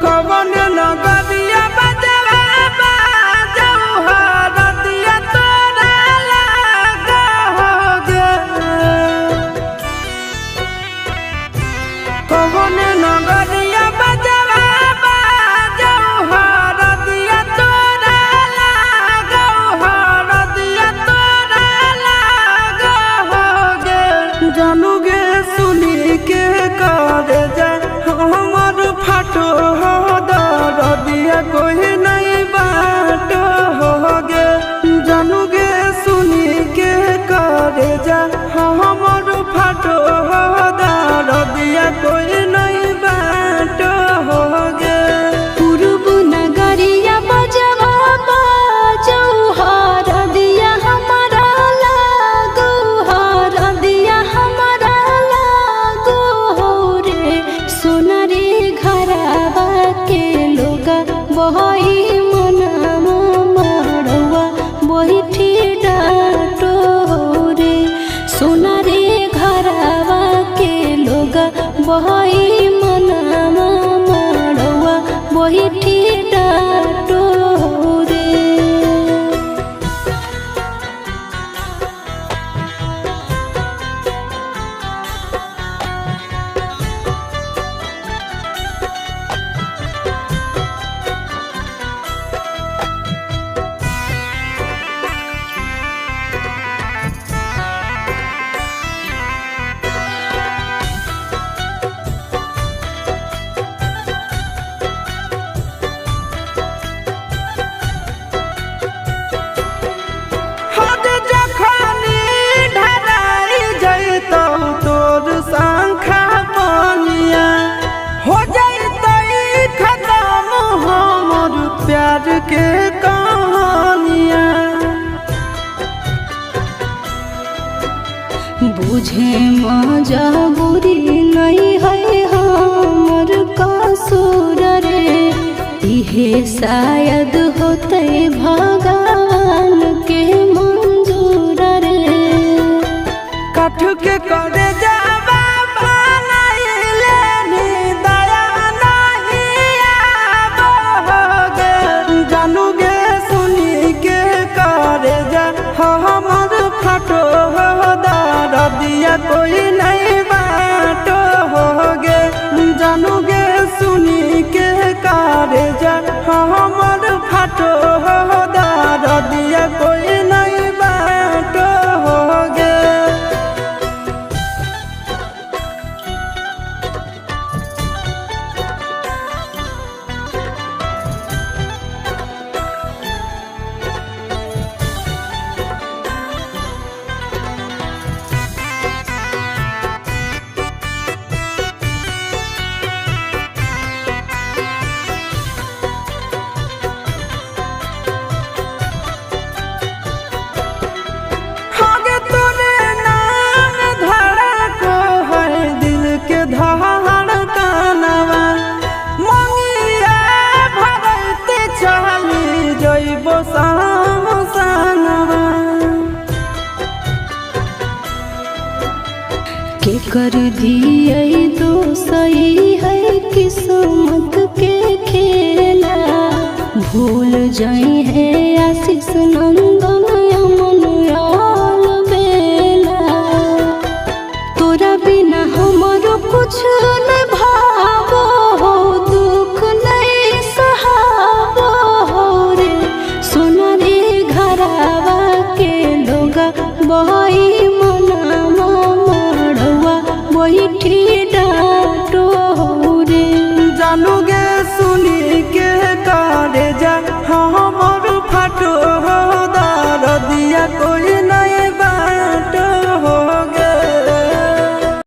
कवन नगरिया बजवा बाजऊ हरदिया तोरा लागोगे। कवन नगरिया बजवा बाजऊ हरदिया तोरा लागोगे, हरदिया तोरा लागोगे। जानूगे सुनी के करे जा हमर फाटो हो दरदिया कोई नहीं बाटो होगे। जानूगे सुनी के करे जा हमर फाटो हो दरदिया कोई नहीं बाटो होगे। पूर्व नगरिया बजवा बाजऊ हरदिया हमारा लागो, हरदिया हमारा लागो रे। सोना रे घरवा के लोगा बहई मनवा मड़वा बैठी डाटो रे। सोना रे घरवा के लोगा बहई मनवा मड़वा बैठी डाटो रे। हद जखनी ढराई जइतौ तोर शंखा बनिया, हो जइतै खत्म हमर प्यार के कहानिया। बुझे मजबूरी नहीं है हमर कसूर रे। इहे शायद होते भगवान के मंजूर रे। काठ के करे जावा बनाइले नी दया नहीं आवोगे। जानूगे सुनी के करे जा हमर फाटो हो दरदिया कोई नहीं बाटो होगे। जानूगे सुनी के करे जा हमर फाटो हो दरदिया कोई नहीं बाटो होगे। आगे तोरे नाम धड़को है दिल के धड़कनवा। मंगिया भरते चली जइबो सामसनवा। के कर दिए दोसई है किस्मत के खेला। भूल जाई है आशीष नंदन अमन आल बेला। तोरा बिना हमरो कुछ न भावो हो, दुख नहीं सहाबो रे। सोना रे घरवा के लोगा बहई मनवा मड़वा बैठी डाटो रे। जानूगे